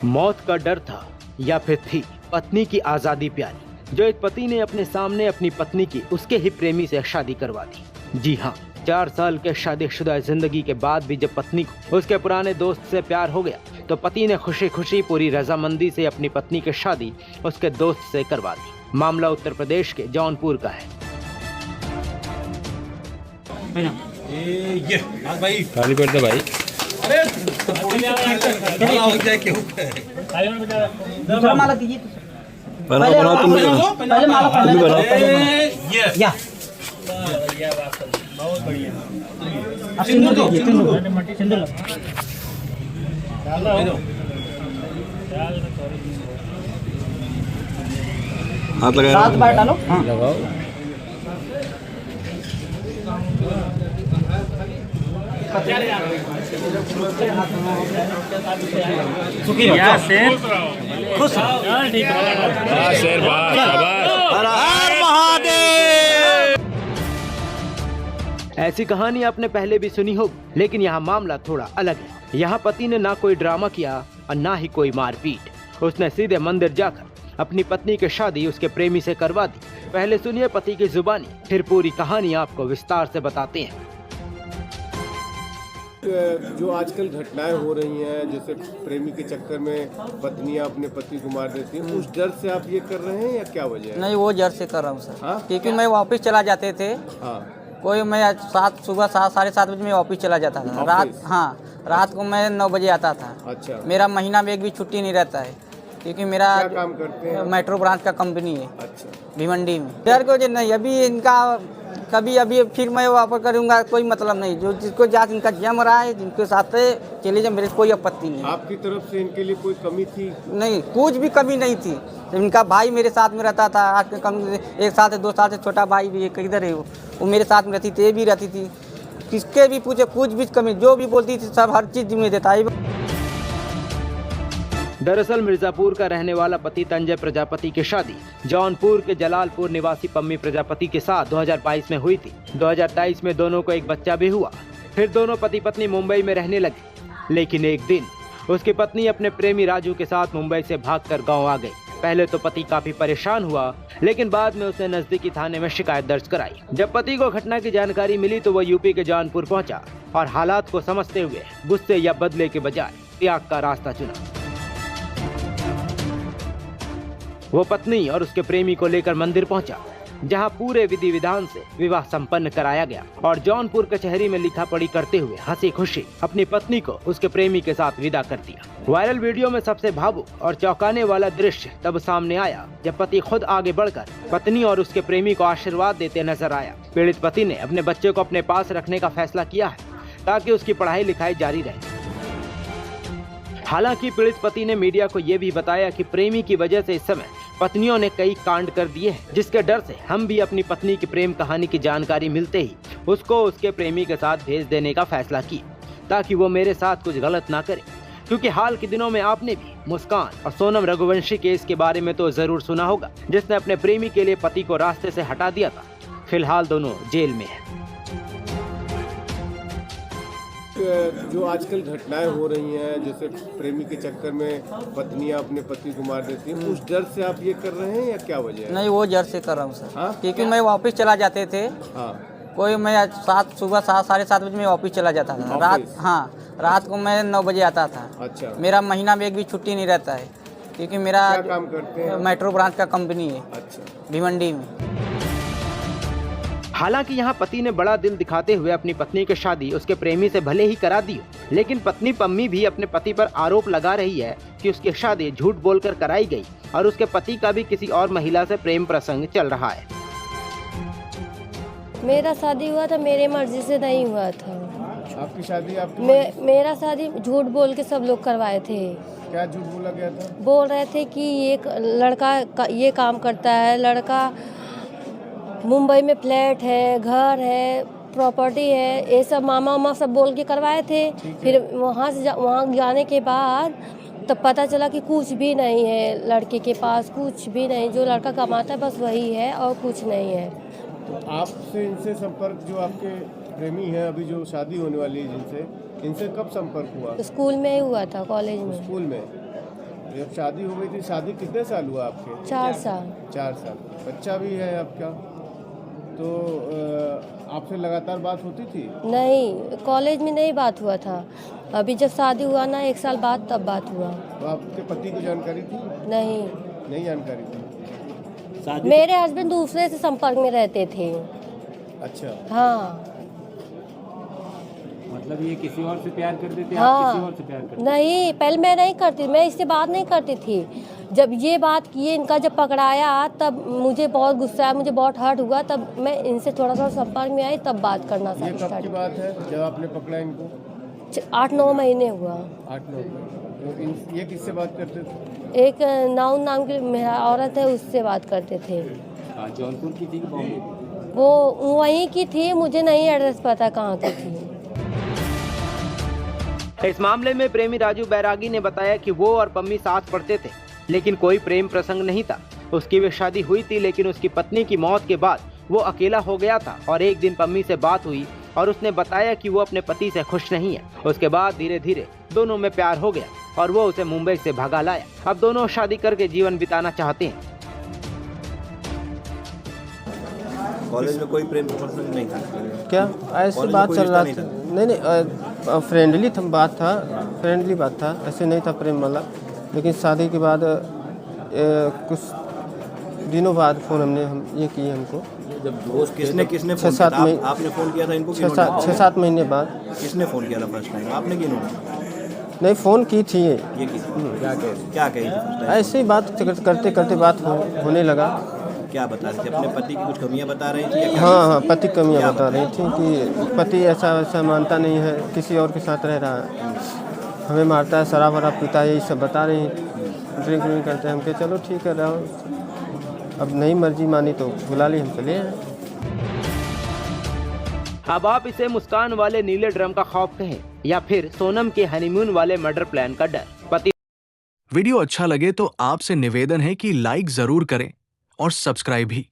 मौत का डर था या फिर थी पत्नी की आजादी प्यारी, जो एक पति ने अपने सामने अपनी पत्नी की उसके ही प्रेमी से शादी करवा दी। जी हाँ, 4 साल के शादीशुदा जिंदगी के बाद भी जब पत्नी को उसके पुराने दोस्त से प्यार हो गया तो पति ने खुशी खुशी पूरी रजामंदी से अपनी पत्नी की शादी उसके दोस्त से करवा दी। मामला उत्तर प्रदेश के जौनपुर का है। ये भाई खाली पेट दे भाई। अरे हो जाए क्यों दूसरा माला दीजिए। बनाओ तुम भी बनाओ। पहले माला तुम भी बनाओ। ये या अब सिंदूर दीजिए, सिंदूर हाथ लगाओ। 7 बार डालो। हाँ लगाओ। सुखी रहो। या शेर खुश शेर बात हर महादेव। ऐसी कहानी आपने पहले भी सुनी होगी, लेकिन यहाँ मामला थोड़ा अलग है। यहाँ पति ने ना कोई ड्रामा किया और ना ही कोई मारपीट। उसने सीधे मंदिर जाकर अपनी पत्नी की शादी उसके प्रेमी से करवा दी। पहले सुनिए पति की जुबानी, फिर पूरी कहानी आपको विस्तार से बताते हैं। जो आजकल घटनाएं हो रही हैं, जैसे प्रेमी के चक्कर में पत्नियां अपने पति को मार देती हैं, उस डर से आप ये कर रहे हैं या क्या वजह है? नहीं, वो जर से कर रहा हूँ सर। हाँ? क्योंकि मैं ऑफिस चला जाते थे। हाँ, कोई मैं सुबह 7 साढ़े 7 बजे मैं ऑफिस चला जाता था। ऑफिस? रात को मैं 9 बजे आता था। अच्छा। मेरा महीना में एक भी छुट्टी नहीं रहता है, क्योंकि मेरा क्या काम करते हैं? मेट्रो ब्रांच का कंपनी है अच्छा। भिवंडी में। डर की वजह नहीं, अभी इनका कभी अभी फिर मैं वापस करूँगा, कोई मतलब नहीं। जो जिसको जात इनका जम रहा है, जिनके साथ चले जाए, मेरे कोई आपत्ति नहीं है। आपकी तरफ से इनके लिए कोई कमी थी? नहीं, कुछ भी कमी नहीं थी। इनका भाई मेरे साथ में रहता था। आज कम 1 साल से 2 साल से छोटा भाई भी है, किधर है वो मेरे साथ में रहती थी, ये भी रहती थी। किसके भी पूछे, कुछ भी कमी, जो भी बोलती थी सब हर चीज़ में देता है। दरअसल मिर्जापुर का रहने वाला पति तंजय प्रजापति की शादी जौनपुर के जलालपुर निवासी पम्मी प्रजापति के साथ 2022 में हुई थी। 2023 में दोनों को एक बच्चा भी हुआ। फिर दोनों पति पत्नी मुंबई में रहने लगे, लेकिन एक दिन उसकी पत्नी अपने प्रेमी राजू के साथ मुंबई से भागकर गांव आ गई। पहले तो पति काफी परेशान हुआ, लेकिन बाद में उसने नजदीकी थाने में शिकायत दर्ज कराई। जब पति को घटना की जानकारी मिली तो वह यूपी के जौनपुर पहुंचा और हालात को समझते हुए गुस्से या बदले के बजाय त्याग का रास्ता चुना। वो पत्नी और उसके प्रेमी को लेकर मंदिर पहुंचा, जहां पूरे विधि विधान से विवाह संपन्न कराया गया और जौनपुर कचहरी में लिखा पढ़ी करते हुए हंसी खुशी अपनी पत्नी को उसके प्रेमी के साथ विदा कर दिया। वायरल वीडियो में सबसे भावुक और चौंकाने वाला दृश्य तब सामने आया जब पति खुद आगे बढ़कर पत्नी और उसके प्रेमी को आशीर्वाद देते नजर आया। पीड़ित पति ने अपने बच्चे को अपने पास रखने का फैसला किया है ताकि उसकी पढ़ाई लिखाई जारी रहे। हालांकि पीड़ित पति ने मीडिया को यह भी बताया कि प्रेमी की वजह से इस समय पत्नियों ने कई कांड कर दिए हैं, जिसके डर से हम भी अपनी पत्नी की प्रेम कहानी की जानकारी मिलते ही उसको उसके प्रेमी के साथ भेज देने का फैसला किया, ताकि वो मेरे साथ कुछ गलत ना करे। क्योंकि हाल के दिनों में आपने भी मुस्कान और सोनम रघुवंशी केस के बारे में तो जरूर सुना होगा, जिसने अपने प्रेमी के लिए पति को रास्ते से हटा दिया था। फिलहाल दोनों जेल में है। जो आजकल घटनाएं हो रही हैं, जैसे प्रेमी के चक्कर में पत्नियां अपने पति को मार देती हैं, उस डर से आप ये कर रहे हैं या क्या वजह है? नहीं, वो जर से कर रहा हूँ सर। हाँ? क्योंकि मैं ऑफिस चला जाते थे। हाँ, कोई मैं सुबह 7 साढ़े 7 बजे मैं ऑफिस चला जाता था। रात को मैं 9 बजे आता था। अच्छा। मेरा महीना में एक भी छुट्टी नहीं रहता है, क्योंकि मेरा क्या काम करते हैं? मेट्रो ब्रांच का कंपनी है अच्छा। भिवंडी में। हालांकि यहाँ पति ने बड़ा दिल दिखाते हुए अपनी पत्नी की शादी उसके प्रेमी से भले ही करा दी, लेकिन पत्नी पम्मी भी अपने पति पर आरोप लगा रही है कि उसकी शादी झूठ बोलकर कराई गई और उसके पति का भी किसी और महिला से प्रेम प्रसंग चल रहा है। मेरा शादी हुआ था, मेरे मर्जी से नहीं हुआ था। आपकी शादी मेरा शादी झूठ बोल के सब लोग करवाए थे। क्या झूठ बोला गया था? बोल रहे थे कि ये लड़का ये काम करता है, लड़का मुंबई में फ्लैट है, घर है, प्रॉपर्टी है, ये सब मामा वामा सब बोल के करवाए थे। फिर वहाँ जाने के बाद तब पता चला कि कुछ भी नहीं है, लड़के के पास कुछ भी नहीं। जो लड़का कमाता है बस वही है और कुछ नहीं है। तो आपसे इनसे संपर्क, जो आपके प्रेमी हैं अभी जो शादी होने वाली है जिनसे, इनसे कब संपर्क हुआ? स्कूल में ही हुआ था, कॉलेज में। स्कूल में? जब शादी हो गई थी, शादी कितने साल हुआ आपके? 4 साल। 4 साल। बच्चा भी है आपका? तो आपसे लगातार बात होती थी? नहीं, कॉलेज में नहीं बात हुआ था। अभी जब शादी हुआ ना 1 साल बाद तब बात हुआ। तो आपके पति को जानकारी थी? नहीं, नहीं जानकारी थी। मेरे हस्बैंड दूसरे से संपर्क में रहते थे। अच्छा। हाँ। मतलब ये किसी और से प्यार करते थे? हाँ। आप किसी और से प्यार करते? नहीं, पहले मैं नहीं करती, मैं इससे बात नहीं करती थी। जब ये बात किए, इनका जब पकड़ाया तब मुझे बहुत गुस्सा आया, मुझे बहुत हर्ट हुआ, तब मैं इनसे थोड़ा सा संपर्क में आई, तब बात करना ये कब की बात है जब आपने पकड़ा इनको? 8-9 महीने हुआ। 8-9। तो ये किससे बात करते थे? एक नाउन नाम की मेरा औरत है, उससे बात करते थे। जौनपुर की थी कि बॉम्बे की? वो वहीं की थी, मुझे नहीं एड्रेस पता कहाँ की थी। इस मामले में प्रेमी राजू बैरागी ने बताया कि वो और पम्मी साथ पढ़ते थे, लेकिन कोई प्रेम प्रसंग नहीं था। उसकी भी शादी हुई थी, लेकिन उसकी पत्नी की मौत के बाद वो अकेला हो गया था और एक दिन पम्मी से बात हुई और उसने बताया कि वो अपने पति से खुश नहीं है। उसके बाद धीरे धीरे दोनों में प्यार हो गया और वो उसे मुंबई से भगा लाया। अब दोनों शादी करके जीवन बिताना चाहते हैं। कॉलेज में कोई प्रेम प्रसंग नहीं था क्या? ऐसी कॉलेज में बात कोई चल रहा रिश्ता था। नहीं नहीं, फ्रेंडली था, फ्रेंडली बात था, ऐसे नहीं था प्रेम वाला। लेकिन शादी के बाद कुछ दिनों बाद फ़ोन हम ये किए हमको। जब दोस्त किसने फोन 6-7 किया था? महीने आपने फोन किया था इनको? 6-7 महीने बाद। किसने फोन किया था फर्स्ट टाइम? आपने कि इन्होंने? नहीं, फ़ोन की थी ये। ये की क्या कही थी? ऐसे ही बात करते करते बात होने लगा। क्या बता रही थी? अपने पति की कुछ कमियां बता रही थी? हाँ, पति कमियाँ बता रही थी कि पति ऐसा वैसा मानता नहीं है, किसी और के साथ रह रहा है, हमें मारता है, शराब वराब पीता है, यही सब बता रही थी। ड्रिंक व्रिंक करते हैं। हम कहे चलो ठीक है रहो, अब नहीं मर्जी मानी तो बुला ली, हम चले आए। अब आप इसे मुस्कान वाले नीले ड्रम का खौफ कहें या फिर सोनम के हनीमून वाले मर्डर प्लान का डर। पति वीडियो अच्छा लगे तो आपसे निवेदन है कि लाइक जरूर करें और सब्सक्राइब भी।